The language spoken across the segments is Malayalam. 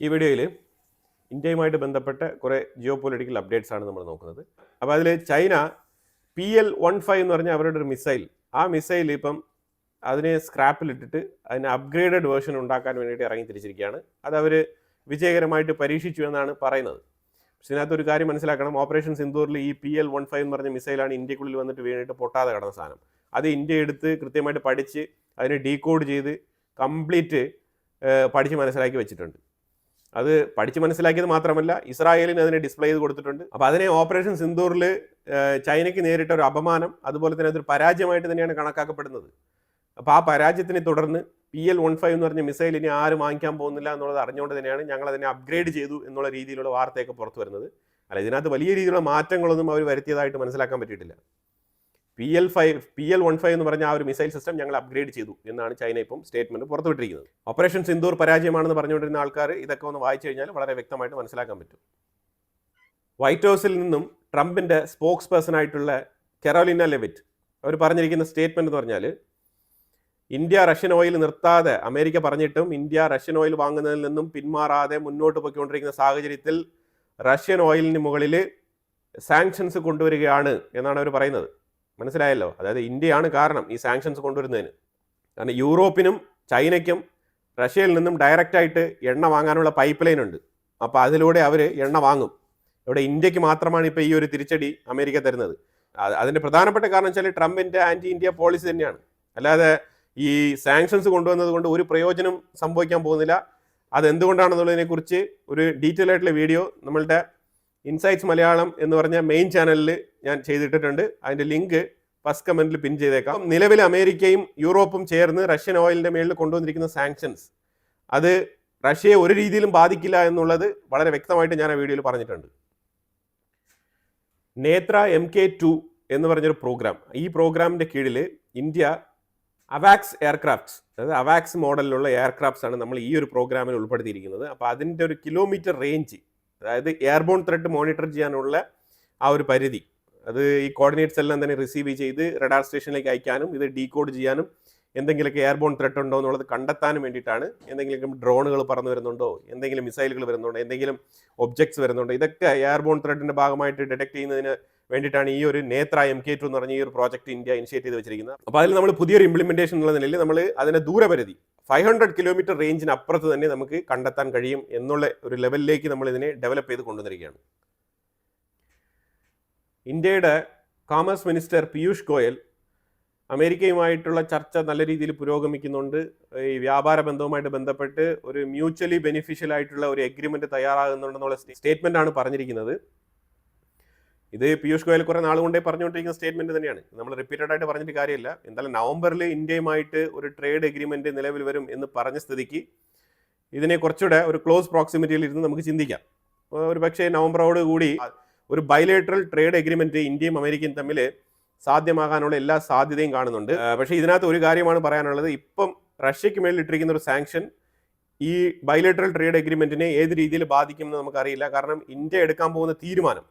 ഈ വീഡിയോയിൽ ഇന്ത്യയുമായിട്ട് ബന്ധപ്പെട്ട കുറേ ജിയോ പൊളിറ്റിക്കൽ അപ്ഡേറ്റ്സ് ആണ് നമ്മൾ നോക്കുന്നത്. അപ്പോൾ അതിൽ ചൈന PL-15 എന്ന് പറഞ്ഞ അവരുടെ ഒരു മിസൈൽ, ആ മിസൈൽ ഇപ്പം അതിനെ സ്ക്രാപ്പിലിട്ടിട്ട് അതിന് അപ്ഗ്രേഡഡ് വേർഷൻ ഉണ്ടാക്കാൻ വേണ്ടിയിട്ട് ഇറങ്ങി തിരിച്ചിരിക്കുകയാണ്. അത് അവർ വിജയകരമായിട്ട് പരീക്ഷിച്ചു എന്നാണ് പറയുന്നത്. പക്ഷേ ഇതിനകത്തൊരു കാര്യം മനസ്സിലാക്കണം, ഓപ്പറേഷൻ സിന്ദൂറിൽ ഈ PL-15 എന്ന് പറഞ്ഞ മിസൈലാണ് ഇന്ത്യക്കുള്ളിൽ വന്നിട്ട് വീണിട്ട് പൊട്ടാതെ കിടന്ന സാധനം. അത് ഇന്ത്യ എടുത്ത് കൃത്യമായിട്ട് പഠിച്ച് അതിനെ ഡീകോഡ് ചെയ്ത് കംപ്ലീറ്റ് പഠിച്ച് മനസ്സിലാക്കി വെച്ചിട്ടുണ്ട്. അത് പഠിച്ച് മനസ്സിലാക്കിയത് മാത്രമല്ല, ഇസ്രായേലിന് അതിനെ ഡിസ്പ്ലേ ചെയ്ത് കൊടുത്തിട്ടുണ്ട്. അപ്പോൾ അതിനെ ഓപ്പറേഷൻ സിന്ദൂറിൽ ചൈനയ്ക്ക് നേരിട്ട ഒരു അപമാനം, അതുപോലെ തന്നെ അതൊരു പരാജയമായിട്ട് തന്നെയാണ് കണക്കാക്കപ്പെടുന്നത്. അപ്പോൾ ആ പരാജയത്തിനെ തുടർന്ന് PL-15 എന്ന് പറഞ്ഞ മിസൈൽ ഇനി ആരും വാങ്ങിക്കാൻ പോകുന്നില്ല എന്നുള്ളത് അറിഞ്ഞുകൊണ്ട് തന്നെയാണ് ഞങ്ങൾ അതിനെ അപ്ഗ്രേഡ് ചെയ്തു എന്നുള്ള രീതിയിലുള്ള വാർത്തയൊക്കെ പുറത്തു വരുന്നത്. അല്ല, ഇതിനകത്ത് വലിയ രീതിയിലുള്ള മാറ്റങ്ങളൊന്നും അവർ വരുത്തിയതായിട്ട് മനസ്സിലാക്കാൻ പറ്റിയിട്ടില്ല. PL-15 എന്ന് പറഞ്ഞ ആ ഒരു മിസൈൽ സിസ്റ്റം ഞങ്ങൾ അപ്ഗ്രേഡ് ചെയ്തു എന്നാണ് ചൈന ഇപ്പം സ്റ്റേറ്റ്മെന്റ് പുറത്തുവിട്ടിരിക്കുന്നത്. ഓപ്പറേഷൻ സിന്ദൂർ പരാജയമാണെന്ന് പറഞ്ഞുകൊണ്ടിരുന്ന ആൾക്കാർ ഇതൊക്കെ ഒന്ന് വായിച്ചു കഴിഞ്ഞാൽ വളരെ വ്യക്തമായിട്ട് മനസ്സിലാക്കാൻ പറ്റും. വൈറ്റ് ഹൗസിൽ നിന്നും ട്രംപിന്റെ സ്പോക്സ് പേഴ്സൺ ആയിട്ടുള്ള കരോലിന ലെവിറ്റ് അവർ പറഞ്ഞിരിക്കുന്ന സ്റ്റേറ്റ്മെന്റ് എന്ന് പറഞ്ഞാൽ, ഇന്ത്യ റഷ്യൻ ഓയിൽ നിർത്താതെ, അമേരിക്ക പറഞ്ഞിട്ടും ഇന്ത്യ റഷ്യൻ ഓയിൽ വാങ്ങുന്നതിൽ നിന്നും പിന്മാറാതെ മുന്നോട്ട് പോയിക്കൊണ്ടിരിക്കുന്ന സാഹചര്യത്തിൽ റഷ്യൻ ഓയിലിന് മുകളിൽ സാങ്ഷൻസ് കൊണ്ടുവരികയാണ് എന്നാണ് അവർ പറയുന്നത്. മനസ്സിലായല്ലോ? അതായത് ഇന്ത്യയാണ് കാരണം ഈ സാങ്ഷൻസ് കൊണ്ടുവരുന്നതിന്. കാരണം യൂറോപ്പിനും ചൈനയ്ക്കും റഷ്യയിൽ നിന്നും ഡയറക്റ്റായിട്ട് എണ്ണ വാങ്ങാനുള്ള പൈപ്പ് ലൈൻ ഉണ്ട്. അപ്പോൾ അതിലൂടെ അവർ എണ്ണ വാങ്ങും. ഇവിടെ ഇന്ത്യക്ക് മാത്രമാണ് ഇപ്പോൾ ഈ ഒരു തിരിച്ചടി അമേരിക്ക തരുന്നത്. അതിൻ്റെ പ്രധാനപ്പെട്ട കാരണം വെച്ചാൽ ട്രംപിൻ്റെ ആൻറ്റി ഇന്ത്യ പോളിസി തന്നെയാണ്. അല്ലാതെ ഈ സാങ്ഷൻസ് കൊണ്ടുവന്നത് കൊണ്ട് ഒരു പ്രയോജനം സംഭവിക്കാൻ പോകുന്നില്ല. അതെന്തുകൊണ്ടാണെന്നുള്ളതിനെക്കുറിച്ച് ഒരു ഡീറ്റെയിൽ ആയിട്ടുള്ള വീഡിയോ നമ്മളുടെ ഇൻസൈറ്റ്സ് മലയാളം എന്ന് പറഞ്ഞ മെയിൻ ചാനലിൽ ഞാൻ ചെയ്തിട്ടിട്ടുണ്ട്. അതിൻ്റെ ലിങ്ക് ഫസ്റ്റ് കമൻറ്റിൽ പിൻ ചെയ്തേക്കാം. നിലവിൽ അമേരിക്കയും യൂറോപ്പും ചേർന്ന് റഷ്യൻ ഓയിലിൻ്റെ മേളിൽ കൊണ്ടുവന്നിരിക്കുന്ന സാങ്ഷൻസ് അത് റഷ്യയെ ഒരു രീതിയിലും ബാധിക്കില്ല എന്നുള്ളത് വളരെ വ്യക്തമായിട്ട് ഞാൻ ആ വീഡിയോയിൽ പറഞ്ഞിട്ടുണ്ട്. നേത്ര MK2 എന്ന് പറഞ്ഞൊരു പ്രോഗ്രാം, ഈ പ്രോഗ്രാമിൻ്റെ കീഴിൽ ഇന്ത്യ അവാക്സ് എയർക്രാഫ്റ്റ്സ്, അതായത് അവാക്സ് മോഡലിലുള്ള എയർക്രാഫ്റ്റ്സ് ആണ് നമ്മൾ ഈ ഒരു പ്രോഗ്രാമിൽ ഉൾപ്പെടുത്തിയിരിക്കുന്നത്. അപ്പോൾ അതിൻ്റെ ഒരു കിലോമീറ്റർ റേഞ്ച്, അതായത് എയർബോൺ ത്രെട്ട് മോണിറ്റർ ചെയ്യാനുള്ള ആ ഒരു പരിധി, അത് ഈ കോർഡിനേറ്റ്സ് എല്ലാം തന്നെ റിസീവ് ചെയ്ത് റഡാർ സ്റ്റേഷനിലേക്ക് അയക്കാനും ഇത് ഡീകോഡ് ചെയ്യാനും എന്തെങ്കിലുമൊക്കെ എയർബോൺ ത്രെട്ട് ഉണ്ടോ എന്നുള്ളത് കണ്ടെത്താനും വേണ്ടിയിട്ടാണ്. എന്തെങ്കിലും ഡ്രോണുകൾ പറന്നു വരുന്നുണ്ടോ, എന്തെങ്കിലും മിസൈലുകൾ വരുന്നുണ്ടോ, എന്തെങ്കിലും ഒബ്ജക്ട്സ് വരുന്നുണ്ടോ, ഇതൊക്കെ എയർബോൺ ത്രെട്ടിൻ്റെ ഭാഗമായിട്ട് ഡിറ്റക്ട് ചെയ്യുന്നതിന് വേണ്ടിയിട്ടാണ് ഈ ഒരു നേത്ര MK2 എന്ന് പറഞ്ഞ ഈ ഒരു പ്രോജക്റ്റ് ഇന്ത്യ ഇനിഷ്യേറ്റ് ചെയ്ത് വെച്ചിരിക്കുന്നത്. അപ്പോൾ അതിൽ നമ്മൾ പുതിയൊരു ഇംപ്ലിമെൻറ്റേഷൻ എന്നുള്ള നിലയിൽ നമ്മൾ അതിൻ്റെ ദൂരപരിധി 500 കിലോമീറ്റർ റേഞ്ചിന് അപ്പുറത്ത് തന്നെ നമുക്ക് കണ്ടെത്താൻ കഴിയും എന്നുള്ള ഒരു ലെവലിലേക്ക് നമ്മൾ ഇതിനെ ഡെവലപ്പ് ചെയ്ത് കൊണ്ടുവന്നിരിക്കുകയാണ്. ഇന്ത്യയുടെ കോമേഴ്സ് മിനിസ്റ്റർ പീയൂഷ് ഗോയൽ അമേരിക്കയുമായിട്ടുള്ള ചർച്ച നല്ല രീതിയിൽ പുരോഗമിക്കുന്നുണ്ട്. ഈ വ്യാപാര ബന്ധവുമായിട്ട് ബന്ധപ്പെട്ട് ഒരു മ്യൂച്വലി ബെനിഫിഷ്യൽ ആയിട്ടുള്ള ഒരു എഗ്രിമെന്റ് തയ്യാറാകുന്നുണ്ടെന്നുള്ള സ്റ്റേറ്റ്മെന്റ് ആണ് പറഞ്ഞിരിക്കുന്നത്. ഇത് പീയൂഷ് ഗോയൽ കുറേ നാളുകൊണ്ടേ പറഞ്ഞുകൊണ്ടിരിക്കുന്ന സ്റ്റേറ്റ്മെന്റ് തന്നെയാണ്. നമ്മൾ റിപ്പീറ്റഡ് ആയിട്ട് പറഞ്ഞിട്ട് കാര്യമില്ല. എന്തായാലും നവംബറിൽ ഇന്ത്യയുമായിട്ട് ഒരു ട്രേഡ് എഗ്രിമെന്റ് നിലവിൽ വരും എന്ന് പറഞ്ഞ സ്ഥിതിക്ക് ഇതിനെ കുറച്ചുകൂടെ ഒരു ക്ലോസ് പ്രോക്സിമിറ്റിയിൽ ഇരുന്ന് നമുക്ക് ചിന്തിക്കാം. ഒരു പക്ഷേ നവംബറോട് കൂടി ഒരു ബൈലേറ്ററൽ ട്രേഡ് എഗ്രിമെന്റ് ഇന്ത്യയും അമേരിക്കയും തമ്മിൽ സാധ്യമാകാനുള്ള എല്ലാ സാധ്യതയും കാണുന്നുണ്ട്. പക്ഷേ ഇതിനകത്ത് ഒരു കാര്യമാണ് പറയാനുള്ളത്, ഇപ്പം റഷ്യയ്ക്ക് മേളിൽ ഇട്ടിരിക്കുന്ന ഒരു സാങ്ഷൻ ഈ ബൈലേറ്ററൽ ട്രേഡ് എഗ്രിമെന്റിനെ ഏത് രീതിയിൽ ബാധിക്കുമെന്ന് നമുക്കറിയില്ല. കാരണം ഇന്ത്യ എടുക്കാൻ പോകുന്ന തീരുമാനം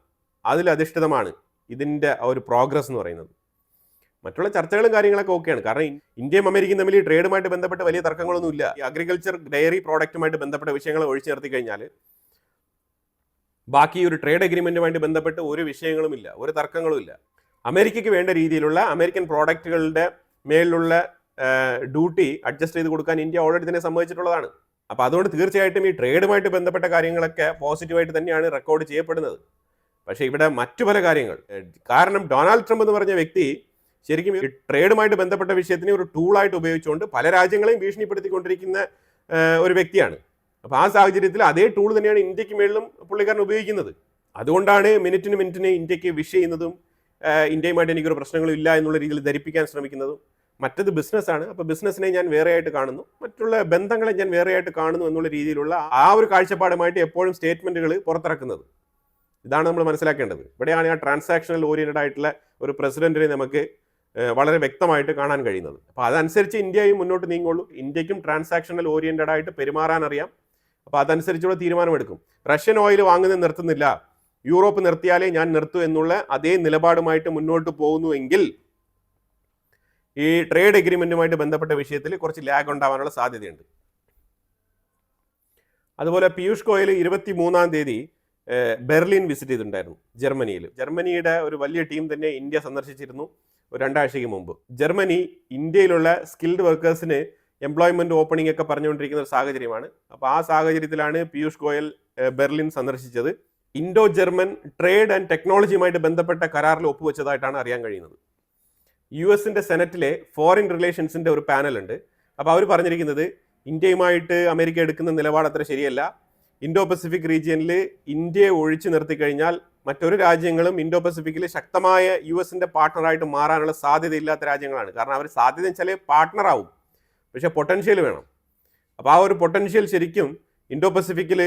അതിൽ അധിഷ്ഠിതമാണ് ഇതിൻ്റെ ഒരു പ്രോഗ്രസ് എന്ന് പറയുന്നത്. മറ്റുള്ള ചർച്ചകളും കാര്യങ്ങളൊക്കെ ഓക്കെയാണ്. കാരണം ഇന്ത്യയും അമേരിക്കയും തമ്മിൽ ഈ ട്രേഡുമായിട്ട് ബന്ധപ്പെട്ട് വലിയ തർക്കങ്ങളൊന്നുമില്ല. ഈ അഗ്രികൾച്ചർ ഡയറി പ്രോഡക്റ്റുമായിട്ട് ബന്ധപ്പെട്ട വിഷയങ്ങൾ ഒഴിച്ചു നിർത്തി കഴിഞ്ഞാൽ ബാക്കി ഒരു ട്രേഡ് എഗ്രിമെന്റുമായിട്ട് ബന്ധപ്പെട്ട് ഒരു വിഷയങ്ങളുമില്ല, ഒരു തർക്കങ്ങളുമില്ല. അമേരിക്കയ്ക്ക് വേണ്ട രീതിയിലുള്ള അമേരിക്കൻ പ്രോഡക്റ്റുകളുടെ മേലുള്ള ഡ്യൂട്ടി അഡ്ജസ്റ്റ് ചെയ്ത് കൊടുക്കാൻ ഇന്ത്യ ഓൾറെഡി തന്നെ സമ്മതിച്ചിട്ടുള്ളതാണ്. അപ്പോൾ അതുകൊണ്ട് തീർച്ചയായിട്ടും ഈ ട്രേഡുമായിട്ട് ബന്ധപ്പെട്ട കാര്യങ്ങളൊക്കെ പോസിറ്റീവായിട്ട് തന്നെയാണ് റെക്കോർഡ് ചെയ്യപ്പെടുന്നത്. പക്ഷേ ഇവിടെ മറ്റു പല കാര്യങ്ങൾ, കാരണം ഡൊണാൾഡ് ട്രംപ് എന്ന് പറഞ്ഞ വ്യക്തി ശരിക്കും ഈ ട്രേഡുമായിട്ട് ബന്ധപ്പെട്ട വിഷയത്തിനെ ഒരു ടൂളായിട്ട് ഉപയോഗിച്ചുകൊണ്ട് പല രാജ്യങ്ങളെയും ഭീഷണിപ്പെടുത്തിക്കൊണ്ടിരിക്കുന്ന ഒരു വ്യക്തിയാണ്. അപ്പോൾ ആ സാഹചര്യത്തിൽ അതേ ടൂൾ തന്നെയാണ് ഇന്ത്യക്ക് മേളിലും പുള്ളിക്കാരൻ ഉപയോഗിക്കുന്നത്. അതുകൊണ്ടാണ് മിനിറ്റിന് ഇന്ത്യക്ക് വിഷ് ചെയ്യുന്നതും ഇന്ത്യയുമായിട്ട് എനിക്കൊരു പ്രശ്നങ്ങളും ഇല്ല എന്നുള്ള രീതിയിൽ ധരിപ്പിക്കാൻ ശ്രമിക്കുന്നതും. മറ്റത് ബിസിനസ്സാണ്. അപ്പോൾ ബിസിനസ്സിനെ ഞാൻ വേറെയായിട്ട് കാണുന്നു, മറ്റുള്ള ബന്ധങ്ങളെ ഞാൻ വേറെയായിട്ട് കാണുന്നു എന്നുള്ള രീതിയിലുള്ള ആ ഒരു കാഴ്ചപ്പാടുമായിട്ട് എപ്പോഴും സ്റ്റേറ്റ്മെൻറ്റുകൾ പുറത്തിറക്കുന്നത്. ഇതാണ് നമ്മൾ മനസ്സിലാക്കേണ്ടത്. ഇവിടെയാണ് ആ ട്രാൻസാക്ഷണൽ ഓറിയൻറ്റഡ് ആയിട്ടുള്ള ഒരു പ്രസിഡന്റിനെ നമുക്ക് വളരെ വ്യക്തമായിട്ട് കാണാൻ കഴിയുന്നത്. അപ്പോൾ അതനുസരിച്ച് ഇന്ത്യയും മുന്നോട്ട് നീങ്ങുള്ളൂ. ഇന്ത്യക്കും ട്രാൻസാക്ഷണൽ ഓറിയൻറ്റഡ് ആയിട്ട് പെരുമാറാൻ അറിയാം. അപ്പോൾ അതനുസരിച്ചുള്ള തീരുമാനമെടുക്കും. റഷ്യൻ ഓയിൽ വാങ്ങുന്നത് നിർത്തുന്നില്ല, യൂറോപ്പ് നിർത്തിയാലേ ഞാൻ നിർത്തൂ എന്നുള്ള അതേ നിലപാടുമായിട്ട് മുന്നോട്ട് പോകുന്നുവെങ്കിൽ ഈ ട്രേഡ് എഗ്രിമെന്റുമായിട്ട് ബന്ധപ്പെട്ട വിഷയത്തിൽ കുറച്ച് ലാഗ് ഉണ്ടാവാനുള്ള സാധ്യതയുണ്ട്. അതുപോലെ പീയൂഷ് ഗോയൽ 23-ാം തീയതി ബെർലിൻ വിസിറ്റ് ചെയ്തിട്ടുണ്ടായിരുന്നു ജർമ്മനിയിൽ. ജർമ്മനിയുടെ ഒരു വലിയ ടീം തന്നെ ഇന്ത്യ സന്ദർശിച്ചിരുന്നു ഒരു 2 ആഴ്ചയ്ക്ക് മുമ്പ്. ജർമ്മനി ഇന്ത്യയിലുള്ള സ്കിൽഡ് വർക്കേഴ്സിന് എംപ്ലോയ്മെന്റ് ഓപ്പണിംഗ് ഒക്കെ പറഞ്ഞുകൊണ്ടിരിക്കുന്ന ഒരു സാഹചര്യമാണ്. അപ്പോൾ ആ സാഹചര്യത്തിലാണ് പീയൂഷ് ഗോയൽ ബെർലിൻ സന്ദർശിച്ചത്. ഇൻഡോ ജർമ്മൻ ട്രേഡ് ആൻഡ് ടെക്നോളജിയുമായിട്ട് ബന്ധപ്പെട്ട കരാറിൽ ഒപ്പുവെച്ചതായിട്ടാണ് അറിയാൻ കഴിയുന്നത്. US-ന്റെ സെനറ്റിലെ ഫോറിൻ റിലേഷൻസിന്റെ ഒരു പാനൽ ഉണ്ട്. അപ്പോൾ അവർ പറഞ്ഞിരിക്കുന്നത് ഇന്ത്യയുമായിട്ട് അമേരിക്ക എടുക്കുന്ന നിലപാട് അത്ര ശരിയല്ല. ഇൻഡോ പസഫിക് റീജിയനിൽ ഇന്ത്യയെ ഒഴിച്ചു നിർത്തി കഴിഞ്ഞാൽ മറ്റൊരു രാജ്യങ്ങളും ഇൻഡോ പസഫിക്കിൽ ശക്തമായ US-ന്റെ പാർട്ട്ണറായിട്ട് മാറാനുള്ള സാധ്യതയില്ലാത്ത രാജ്യങ്ങളാണ്. കാരണം അവർ സാധ്യത വെച്ചാൽ പാർട്ട്ണറാവും, പക്ഷെ പൊട്ടൻഷ്യൽ വേണം. അപ്പോൾ ആ ഒരു പൊട്ടൻഷ്യൽ ശരിക്കും ഇൻഡോ പസഫിക്കിൽ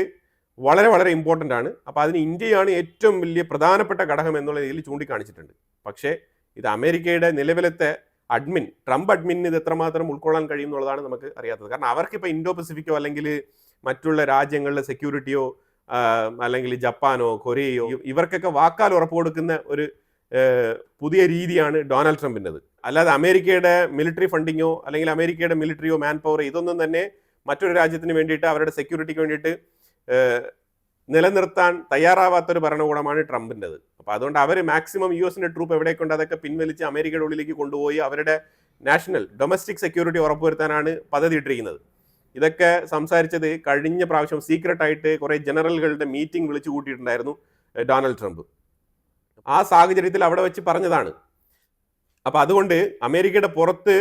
വളരെ വളരെ ഇമ്പോർട്ടൻ്റ് ആണ്. അപ്പോൾ അതിന് ഇന്ത്യയാണ് ഏറ്റവും വലിയ പ്രധാനപ്പെട്ട ഘടകം എന്നുള്ള രീതിയിൽ ചൂണ്ടിക്കാണിച്ചിട്ടുണ്ട്. പക്ഷേ ഇത് അമേരിക്കയുടെ നിലവിലത്തെ ട്രംപ് അഡ്മിനിന് ഇത് എത്രമാത്രം ഉൾക്കൊള്ളാൻ കഴിയും എന്നുള്ളതാണ് നമുക്ക് അറിയാത്തത്. കാരണം അവർക്കിപ്പോൾ ഇൻഡോ പസഫിക്കോ അല്ലെങ്കിൽ മറ്റുള്ള രാജ്യങ്ങളിലെ സെക്യൂരിറ്റിയോ അല്ലെങ്കിൽ ജപ്പാനോ കൊറിയയോ ഇവർക്കൊക്കെ വാക്കാൽ ഉറപ്പ് കൊടുക്കുന്ന ഒരു പുതിയ രീതിയാണ് ഡൊണാൾഡ് ട്രംപിൻ്റെത്. അല്ലാതെ അമേരിക്കയുടെ മിലിറ്ററി ഫണ്ടിങ്ങോ അല്ലെങ്കിൽ അമേരിക്കയുടെ മിലിറ്ററിയോ മാൻ പവർ ഇതൊന്നും തന്നെ മറ്റൊരു രാജ്യത്തിന് വേണ്ടിയിട്ട് അവരുടെ സെക്യൂരിറ്റിക്ക് വേണ്ടിയിട്ട് നിലനിർത്താൻ തയ്യാറാവാത്തൊരു ഭരണകൂടമാണ് ട്രംപിൻ്റെത്. അപ്പോൾ അതുകൊണ്ട് അവർ മാക്സിമം US-ന്റെ ട്രൂപ്പ് എവിടേക്കൊണ്ട് അതൊക്കെ പിൻവലിച്ച് അമേരിക്കയുടെ ഉള്ളിലേക്ക് കൊണ്ടുപോയി അവരുടെ ഡൊമസ്റ്റിക് സെക്യൂരിറ്റി ഉറപ്പുവരുത്താനാണ് പദ്ധതി ഇട്ടിരിക്കുന്നത്. ഇതൊക്കെ സംസാരിച്ചത് കഴിഞ്ഞ പ്രാവശ്യം സീക്രട്ടായിട്ട് കുറേ ജനറലുകളുടെ മീറ്റിംഗ് വിളിച്ചു കൂട്ടിയിട്ടുണ്ടായിരുന്നു ഡൊണാൾഡ് ട്രംപ്. ആ സാഹചര്യത്തിൽ അവിടെ വെച്ച് പറഞ്ഞതാണ്. അപ്പോൾ അതുകൊണ്ട് അമേരിക്കയുടെ പുറത്ത്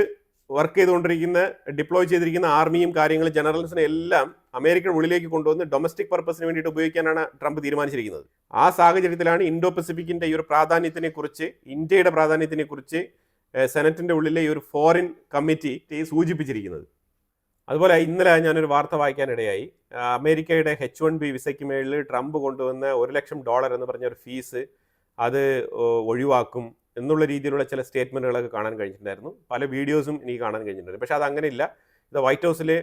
വർക്ക് ചെയ്തുകൊണ്ടിരിക്കുന്ന ഡിപ്ലോയ് ചെയ്തിരിക്കുന്ന ആർമിയും കാര്യങ്ങളും ജനറൽസിനെ എല്ലാം അമേരിക്കയുടെ ഉള്ളിലേക്ക് കൊണ്ടുവന്ന് ഡൊമസ്റ്റിക് പർപ്പസിന് വേണ്ടിയിട്ട് ഉപയോഗിക്കാനാണ് ട്രംപ് തീരുമാനിച്ചിരിക്കുന്നത്. ആ സാഹചര്യത്തിലാണ് ഇൻഡോ പസഫിക്കിൻ്റെ ഈ ഒരു പ്രാധാന്യത്തിനെ കുറിച്ച്, ഇന്ത്യയുടെ പ്രാധാന്യത്തിനെ കുറിച്ച് സെനറ്റിൻ്റെ ഉള്ളിലെ ഈ ഒരു ഫോറിൻ കമ്മിറ്റി സൂചിപ്പിച്ചിരിക്കുന്നത്. അതുപോലെ ഇന്നലെ ഞാനൊരു വാർത്ത വായിക്കാനിടയായി. അമേരിക്കയുടെ H-1B വിസയ്ക്ക് മേളിൽ ട്രംപ് കൊണ്ടുവന്ന $1,00,000 എന്ന് പറഞ്ഞ ഒരു ഫീസ് അത് ഒഴിവാക്കും എന്നുള്ള രീതിയിലുള്ള ചില സ്റ്റേറ്റ്മെൻറ്റുകളൊക്കെ കാണാൻ കഴിഞ്ഞിട്ടുണ്ടായിരുന്നു. പല വീഡിയോസും എനിക്ക് കാണാൻ കഴിഞ്ഞിട്ടുണ്ട്. പക്ഷേ അതങ്ങനെയില്ല. ഇത് വൈറ്റ് ഹൗസിലെ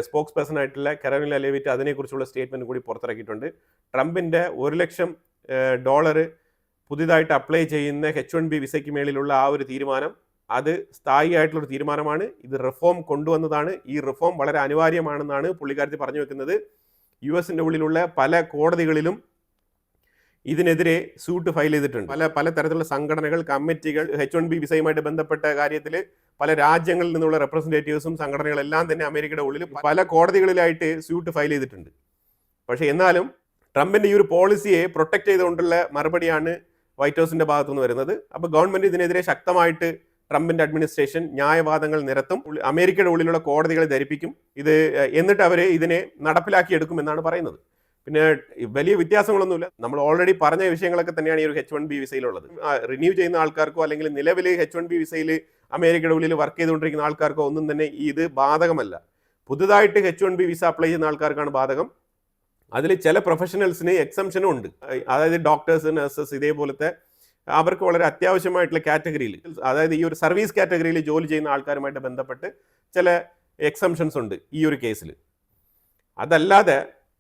സ്പോക്സ് പേഴ്സൺ ആയിട്ടുള്ള കരോലിന ലെവിറ്റ് അതിനെക്കുറിച്ചുള്ള സ്റ്റേറ്റ്മെൻറ്റ് കൂടി പുറത്തിറക്കിയിട്ടുണ്ട്. ട്രംപിൻ്റെ $1,00,000 പുതിയതായിട്ട് അപ്ലൈ ചെയ്യുന്ന H-1B വിസയ്ക്ക് മേളിലുള്ള ആ ഒരു തീരുമാനം അത് സ്ഥായിയായിട്ടുള്ളൊരു തീരുമാനമാണ്. ഇത് റിഫോം കൊണ്ടുവന്നതാണ്. ഈ റിഫോം വളരെ അനിവാര്യമാണെന്നാണ് പുള്ളിക്കാരത്തി പറഞ്ഞു വെക്കുന്നത്. US-ന്റെ ഉള്ളിലുള്ള പല കോടതികളിലും ഇതിനെതിരെ സൂട്ട് ഫയൽ ചെയ്തിട്ടുണ്ട്. പല തരത്തിലുള്ള സംഘടനകൾ, കമ്മിറ്റികൾ H-1B വിസയുമായിട്ട് ബന്ധപ്പെട്ട കാര്യത്തിൽ പല രാജ്യങ്ങളിൽ നിന്നുള്ള റെപ്രസെൻറ്റേറ്റീവ്സും സംഘടനകളെല്ലാം തന്നെ അമേരിക്കയുടെ ഉള്ളിൽ പല കോടതികളിലായിട്ട് സ്യൂട്ട് ഫയൽ ചെയ്തിട്ടുണ്ട്. പക്ഷേ എന്നാലും ട്രംപിൻ്റെ ഈ ഒരു പോളിസിയെ പ്രൊട്ടക്ട് ചെയ്തുകൊണ്ടുള്ള മറുപടിയാണ് വൈറ്റ് ഹൗസിൻ്റെ ഭാഗത്തുനിന്ന് വരുന്നത്. അപ്പോൾ ഗവൺമെൻറ് ഇതിനെതിരെ ശക്തമായിട്ട് ട്രംപിൻ്റെ അഡ്മിനിസ്ട്രേഷൻ ന്യായവാദങ്ങൾ നിരത്തും, അമേരിക്കയുടെ ഉള്ളിലുള്ള കോടതികളെ ധരിപ്പിക്കും. എന്നിട്ട് അവർ ഇതിനെ നടപ്പിലാക്കിയെടുക്കുമെന്നാണ് പറയുന്നത്. പിന്നെ വലിയ വ്യത്യാസങ്ങളൊന്നുമില്ല. നമ്മൾ ഓൾറെഡി പറഞ്ഞ വിഷയങ്ങളൊക്കെ തന്നെയാണ് ഈ ഒരു H-1B വിസയിലുള്ളത്. റിന്യൂ ചെയ്യുന്ന ആൾക്കാർക്കോ അല്ലെങ്കിൽ നിലവിൽ H-1B വിസയിൽ അമേരിക്കയുടെ ഉള്ളിൽ വർക്ക് ചെയ്തുകൊണ്ടിരിക്കുന്ന ആൾക്കാർക്കോ ഒന്നും തന്നെ ഇത് ബാധകമല്ല. പുതുതായിട്ട് H-1B വിസ അപ്ലൈ ചെയ്യുന്ന ആൾക്കാർക്കാണ് ബാധകം. അതിൽ ചില പ്രൊഫഷണൽസിന് എക്സംഷനും ഉണ്ട്. അതായത് ഡോക്ടേഴ്സ്, നഴ്സസ്, ഇതേപോലത്തെ അവർക്ക് വളരെ അത്യാവശ്യമായിട്ടുള്ള കാറ്റഗറിയിൽ, അതായത് ഈ ഒരു സർവീസ് കാറ്റഗറിയിൽ ജോലി ചെയ്യുന്ന ആൾക്കാരുമായിട്ട് ബന്ധപ്പെട്ട് ചില എക്സംഷൻസ് ഉണ്ട് ഈ ഒരു കേസിൽ. അതല്ലാതെ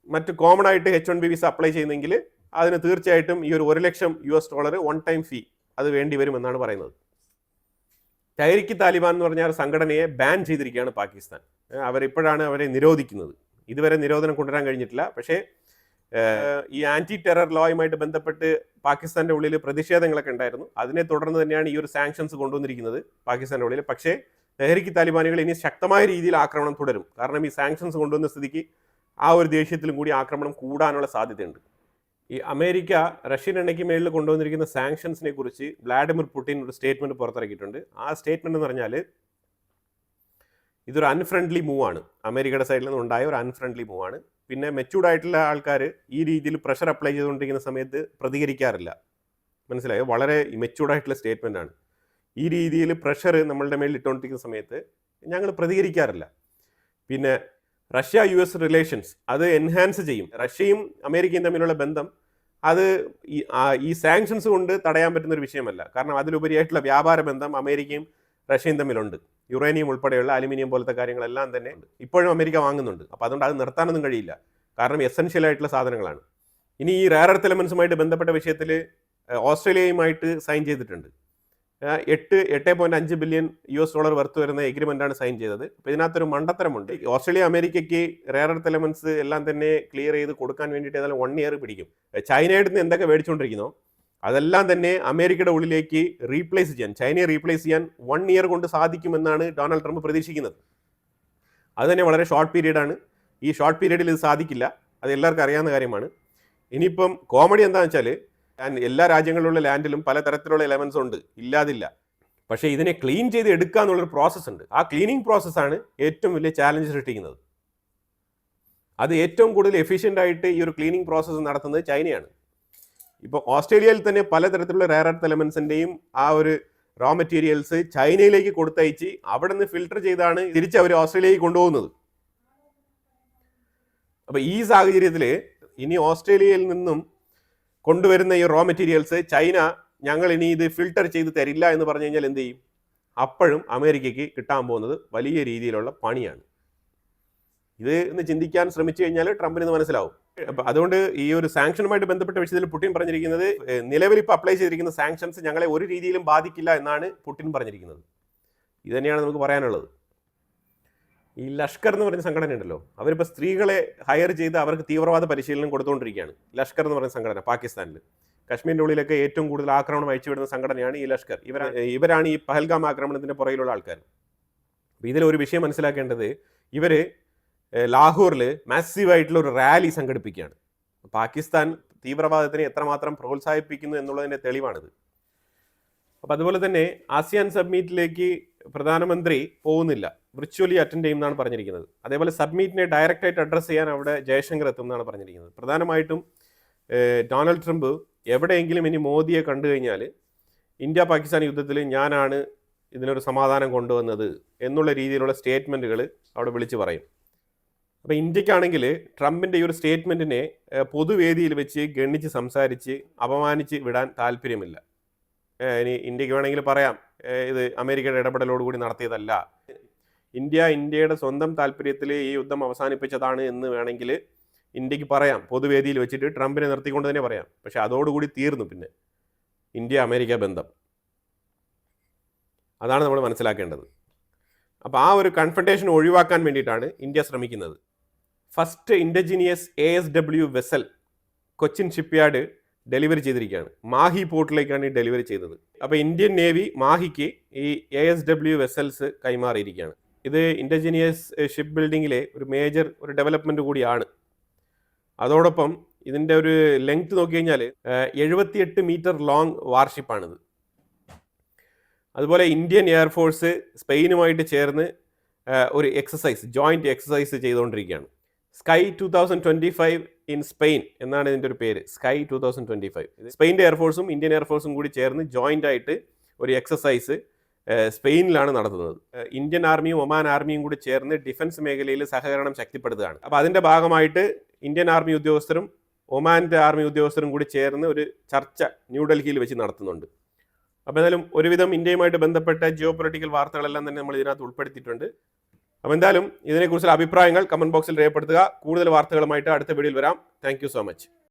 മറ്റ് കോമൺ ആയിട്ട് H-1B വിസ അപ്ലൈ ചെയ്യുന്നെങ്കിൽ അതിന് തീർച്ചയായിട്ടും ഈ ഒരു $1,00,000 വൺ ടൈം ഫീ അത് വേണ്ടി വരുമെന്നാണ് പറയുന്നത്. തഹ്രീക്ക് താലിബാൻ എന്ന് പറഞ്ഞ സംഘടനയെ ബാൻ ചെയ്തിരിക്കുകയാണ് പാകിസ്ഥാൻ. അവരിപ്പോഴാണ് അവരെ നിരോധിക്കുന്നത്. ഇതുവരെ നിരോധനം കൊണ്ടുവരാൻ കഴിഞ്ഞിട്ടില്ല. പക്ഷേ ഈ ആൻറ്റി ടെറർ ലോയുമായിട്ട് ബന്ധപ്പെട്ട് പാകിസ്ഥാൻ്റെ ഉള്ളിൽ പ്രതിഷേധങ്ങളൊക്കെ ഉണ്ടായിരുന്നു. അതിനെ തുടർന്ന് തന്നെയാണ് ഈ ഒരു സാങ്ഷൻസ് കൊണ്ടുവന്നിരിക്കുന്നത് പാകിസ്ഥാൻ്റെ ഉള്ളിൽ. പക്ഷേ തഹ്രീക്ക് താലിബാനുകൾ ഇനി ശക്തമായ രീതിയിൽ ആക്രമണം തുടരും. കാരണം ഈ സാങ്ഷൻസ് കൊണ്ടുവന്ന സ്ഥിതിക്ക് ആ ഒരു ദേഷ്യത്തിലും കൂടി ആക്രമണം കൂടാനുള്ള സാധ്യതയുണ്ട്. ഈ അമേരിക്ക റഷ്യൻ എണ്ണയ്ക്ക് മേളിൽ കൊണ്ടുവന്നിരിക്കുന്ന സാങ്ഷൻസിനെ കുറിച്ച് വ്ളാഡിമിർ പുടിൻ ഒരു സ്റ്റേറ്റ്മെൻറ്റ് പുറത്തിറക്കിയിട്ടുണ്ട്. ആ സ്റ്റേറ്റ്മെൻറ്റ് എന്ന് പറഞ്ഞാൽ ഇതൊരു അൺഫ്രണ്ട്ലി മൂവാണ്. അമേരിക്കയുടെ സൈഡിൽ നിന്ന് ഉണ്ടായ ഒരു അൺഫ്രണ്ട്ലി മൂവാണ്. പിന്നെ മെച്യൂർഡ് ആയിട്ടുള്ള ആൾക്കാർ ഈ രീതിയിൽ പ്രഷർ അപ്ലൈ ചെയ്തുകൊണ്ടിരിക്കുന്ന സമയത്ത് പ്രതികരിക്കാറില്ല. മനസ്സിലായോ? വളരെ മെച്യൂർഡ് ആയിട്ടുള്ള സ്റ്റേറ്റ്മെൻ്റ് ആണ്. ഈ രീതിയിൽ പ്രഷർ നമ്മളുടെ മേളിൽ ഇട്ടുകൊണ്ടിരിക്കുന്ന സമയത്ത് ഞങ്ങൾ പ്രതികരിക്കാറില്ല. പിന്നെ റഷ്യ-US റിലേഷൻസ് അത് എൻഹാൻസ് ചെയ്യും. റഷ്യയും അമേരിക്കയും തമ്മിലുള്ള ബന്ധം അത് ഈ സാങ്ഷൻസ് കൊണ്ട് തടയാൻ പറ്റുന്ന ഒരു വിഷയമല്ല. കാരണം അതിലുപരിയായിട്ടുള്ള വ്യാപാര ബന്ധം അമേരിക്കയും റഷ്യയും തമ്മിലുണ്ട്. യുറേനിയം ഉൾപ്പെടെയുള്ള അലുമിനിയം പോലത്തെ കാര്യങ്ങളെല്ലാം തന്നെ ഇപ്പോഴും അമേരിക്ക വാങ്ങുന്നുണ്ട്. അപ്പോൾ അതുകൊണ്ട് അത് നിർത്താനൊന്നും കഴിയില്ല. കാരണം എസെൻഷ്യൽ ആയിട്ടുള്ള സാധനങ്ങളാണ്. ഇനി ഈ റെയർ എർത്ത് എലമെൻസുമായിട്ട് ബന്ധപ്പെട്ട വിഷയത്തിൽ ഓസ്ട്രേലിയയുമായിട്ട് സൈൻ ചെയ്തിട്ടുണ്ട്. 8.5 ബില്യൺ US$ വർത്ത് വരുന്ന എഗ്രിമെൻ്റാണ് സൈൻ ചെയ്തത്. അപ്പോൾ ഇതിനകത്തൊരു മണ്ടത്തരമുണ്ട്. ഓസ്ട്രേലിയ അമേരിക്കയ്ക്ക് റെയർ എർത്ത് എലമെൻറ്റ്സ് എല്ലാം തന്നെ ക്ലിയർ ചെയ്ത് കൊടുക്കാൻ വേണ്ടിയിട്ട് ഏതായാലും 1 ഇയർ പിടിക്കും. ചൈനയുടെ നിന്ന് എന്തൊക്കെ മേടിച്ചുകൊണ്ടിരിക്കുന്നോ അതെല്ലാം തന്നെ അമേരിക്കയുടെ ഉള്ളിലേക്ക് റീപ്ലേസ് ചെയ്യാൻ, ചൈനയെ റീപ്ലേസ് ചെയ്യാൻ 1 ഇയർ കൊണ്ട് സാധിക്കുമെന്നാണ് ഡൊണാൾഡ് ട്രംപ് പ്രതീക്ഷിക്കുന്നത്. അത് തന്നെ വളരെ ഷോർട്ട് പീരീഡാണ്. ഈ ഷോർട്ട് പീരീഡിൽ ഇത് സാധിക്കില്ല, അത് എല്ലാവർക്കും അറിയാവുന്ന കാര്യമാണ്. ഇനിയിപ്പം കോമഡി എന്താണെന്ന് വെച്ചാൽ എല്ലാ രാജ്യങ്ങളിലുള്ള ലാൻഡിലും പലതരത്തിലുള്ള എലമെൻറ്റ്സ് ഉണ്ട്, ഇല്ലാതില്ല. പക്ഷേ ഇതിനെ ക്ലീൻ ചെയ്ത് എടുക്കുക എന്നുള്ളൊരു പ്രോസസ്സ് ഉണ്ട്. ആ ക്ലീനിങ് പ്രോസസ്സാണ് ഏറ്റവും വലിയ ചാലഞ്ച് സൃഷ്ടിക്കുന്നത്. അത് ഏറ്റവും കൂടുതൽ എഫിഷ്യൻ്റ് ആയിട്ട് ഈ ഒരു ക്ലീനിങ് പ്രോസസ്സ് നടത്തുന്നത് ചൈനയാണ്. ഇപ്പോൾ ഓസ്ട്രേലിയയിൽ തന്നെ പലതരത്തിലുള്ള റെയർ എർത്ത് എലമെൻറ്റ്സിൻ്റെയും ആ ഒരു റോ മെറ്റീരിയൽസ് ചൈനയിലേക്ക് കൊടുത്തയച്ച് അവിടെ നിന്ന് ഫിൽട്ടർ ചെയ്താണ് തിരിച്ച് അവർ ഓസ്ട്രേലിയയിൽ കൊണ്ടുപോകുന്നത്. അപ്പോൾ ഈ സാഹചര്യത്തിൽ ഇനി ഓസ്ട്രേലിയയിൽ നിന്നും കൊണ്ടുവരുന്ന ഈ റോ മെറ്റീരിയൽസ് ചൈന ഞങ്ങൾ ഇനി ഇത് ഫിൽട്ടർ ചെയ്ത് തരില്ല എന്ന് പറഞ്ഞു കഴിഞ്ഞാൽ എന്ത് ചെയ്യും? അപ്പോഴും അമേരിക്കയ്ക്ക് കിട്ടാൻ പോകുന്നത് വലിയ രീതിയിലുള്ള പണിയാണ്. ഇത് ഇന്ന് ചിന്തിക്കാൻ ശ്രമിച്ചു കഴിഞ്ഞാൽ ട്രംപിന് ഇത് മനസ്സിലാവും. അപ്പം അതുകൊണ്ട് ഈ ഒരു സാങ്ഷനുമായിട്ട് ബന്ധപ്പെട്ട വിഷയത്തിൽ പുടിൻ പറഞ്ഞിരിക്കുന്നത് നിലവിൽ ഇപ്പോൾ അപ്ലൈ ചെയ്തിരിക്കുന്ന സാങ്ഷൻസ് ഞങ്ങളെ ഒരു രീതിയിലും ബാധിക്കില്ല എന്നാണ് പുടിൻ പറഞ്ഞിരിക്കുന്നത്. ഇത് തന്നെയാണ് നമുക്ക് പറയാനുള്ളത്. ഈ ലഷ്കർ എന്ന് പറയുന്ന സംഘടന ഉണ്ടല്ലോ, അവരിപ്പോൾ സ്ത്രീകളെ ഹയർ ചെയ്ത് അവർക്ക് തീവ്രവാദ പരിശീലനം കൊടുത്തുകൊണ്ടിരിക്കുകയാണ്. ലഷ്കർ എന്ന് പറയുന്ന സംഘടന പാകിസ്ഥാനിൽ കശ്മീരിൻ്റെ ഉള്ളിലൊക്കെ ഏറ്റവും കൂടുതൽ ആക്രമണം അയച്ചുവിടുന്ന സംഘടനയാണ് ഈ ലഷ്കർ. ഇവരാണ് ഈ പഹൽഗാം ആക്രമണത്തിൻ്റെ പുറകിലുള്ള ആൾക്കാർ. അപ്പോൾ ഇതിലൊരു വിഷയം മനസ്സിലാക്കേണ്ടത്, ഇവർ ലാഹോറിൽ മാസീവായിട്ടുള്ള ഒരു റാലി സംഘടിപ്പിക്കുകയാണ്. പാകിസ്ഥാൻ തീവ്രവാദത്തിനെ എത്രമാത്രം പ്രോത്സാഹിപ്പിക്കുന്നു എന്നുള്ളതിൻ്റെ തെളിവാണിത്. അപ്പോൾ അതുപോലെ തന്നെ ആസിയാൻ സബ്മീറ്റിലേക്ക് പ്രധാനമന്ത്രി പോകുന്നില്ല, വിർച്വലി അറ്റൻഡ് ചെയ്യുമെന്നാണ് പറഞ്ഞിരിക്കുന്നത്. അതേപോലെ സബ്മീറ്റിനെ ഡയറക്റ്റായിട്ട് അഡ്രസ്സ് ചെയ്യാൻ അവിടെ ജയശങ്കർ എത്തും എന്നാണ് പറഞ്ഞിരിക്കുന്നത്. പ്രധാനമായിട്ടും ഡൊണാൾഡ് ട്രംപ് എവിടെയെങ്കിലും ഇനി മോദിയെ കണ്ടു കഴിഞ്ഞാൽ ഇന്ത്യ പാകിസ്ഥാൻ യുദ്ധത്തിൽ ഞാനാണ് ഇതിനൊരു സമാധാനം കൊണ്ടുവന്നത് എന്നുള്ള രീതിയിലുള്ള സ്റ്റേറ്റ്മെൻറ്റുകൾ അവിടെ വിളിച്ച് പറയും. അപ്പോൾ ഇന്ത്യക്കാണെങ്കിൽ ട്രംപിൻ്റെ ഈ ഒരു സ്റ്റേറ്റ്മെൻറ്റിനെ പൊതുവേദിയിൽ വെച്ച് ഗണ്ണിച്ച് സംസാരിച്ച് അപമാനിച്ച് വിടാൻ താല്പര്യമില്ല. ഇനി ഇന്ത്യക്ക് വേണമെങ്കിൽ പറയാം ഇത് അമേരിക്കയുടെ ഇടപെടലോടുകൂടി നടത്തിയതല്ല, ഇന്ത്യയുടെ സ്വന്തം താല്പര്യത്തിൽ ഈ യുദ്ധം അവസാനിപ്പിച്ചതാണ് എന്ന് വേണമെങ്കിൽ ഇന്ത്യക്ക് പറയാം, പൊതുവേദിയിൽ വെച്ചിട്ട് ട്രംപിനെ നിർത്തിക്കൊണ്ട് തന്നെ പറയാം. പക്ഷെ അതോടുകൂടി തീർന്നു പിന്നെ ഇന്ത്യ അമേരിക്ക ബന്ധം. അതാണ് നമ്മൾ മനസ്സിലാക്കേണ്ടത്. അപ്പോൾ ആ ഒരു കൺഫ്രണ്ടേഷൻ ഒഴിവാക്കാൻ വേണ്ടിയിട്ടാണ് ഇന്ത്യ ശ്രമിക്കുന്നത്. First indigenous ASW vessel Cochin shipyard delivery ചെയ്തിരിക്കുകയാണ്. മാഹി പോർട്ടിലേക്കാണ് ഈ ഡെലിവറി ചെയ്തത്. അപ്പോൾ ഇന്ത്യൻ നേവി മാഹിക്ക് ഈ ASW വെസൽസ് കൈമാറിയിരിക്കുകയാണ്. ഇത് ഇൻഡിജിനിയസ് ഷിപ്പ് ബിൽഡിങ്ങിലെ ഒരു മേജർ ഒരു ഡെവലപ്മെൻറ്റ് കൂടിയാണ്. അതോടൊപ്പം ഇതിൻ്റെ ഒരു ലെങ്ത് നോക്കി കഴിഞ്ഞാൽ 78 മീറ്റർ ലോങ് വാർഷിപ്പാണിത്. അതുപോലെ ഇന്ത്യൻ എയർഫോഴ്സ് സ്പെയിനുമായിട്ട് ചേർന്ന് ഒരു ജോയിൻറ്റ് എക്സസൈസ് ചെയ്തുകൊണ്ടിരിക്കുകയാണ്. സ്കൈ 2025 ഇൻ സ്പെയിൻ എന്നാണ് ഇതിൻ്റെ ഒരു പേര്. സ്കൈ 2025 സ്പെയിൻ്റെ എയർഫോഴ്സും ഇന്ത്യൻ എയർഫോഴ്സും കൂടി ചേർന്ന് ജോയിൻ്റ് ആയിട്ട് ഒരു എക്സസൈസ് സ്പെയിനിലാണ് നടത്തുന്നത്. ഇന്ത്യൻ ആർമിയും ഒമാൻ ആർമിയും കൂടി ചേർന്ന് ഡിഫൻസ് മേഖലയിൽ സഹകരണം ശക്തിപ്പെടുത്തുകയാണ്. അപ്പോൾ അതിൻ്റെ ഭാഗമായിട്ട് ഇന്ത്യൻ ആർമി ഉദ്യോഗസ്ഥരും ഒമാൻ്റെ ആർമി ഉദ്യോഗസ്ഥരും കൂടി ചേർന്ന് ഒരു ചർച്ച ന്യൂഡൽഹിയിൽ വെച്ച് നടത്തുന്നുണ്ട്. അപ്പോൾ എന്തായാലും ഒരുവിധം ഇന്ത്യയുമായിട്ട് ബന്ധപ്പെട്ട ജിയോ പൊളിറ്റിക്കൽ വാർത്തകളെല്ലാം തന്നെ നമ്മൾ ഇതിനകത്ത് ഉൾപ്പെടുത്തിയിട്ടുണ്ട്. അപ്പോൾ എന്തായാലും ഇതിനെക്കുറിച്ചുള്ള അഭിപ്രായങ്ങൾ കമൻറ്റ് ബോക്സിൽ രേഖപ്പെടുത്തുക. കൂടുതൽ വാർത്തകളുമായിട്ട് അടുത്ത വീഡിയോയിൽ വരാം. Thank you so much.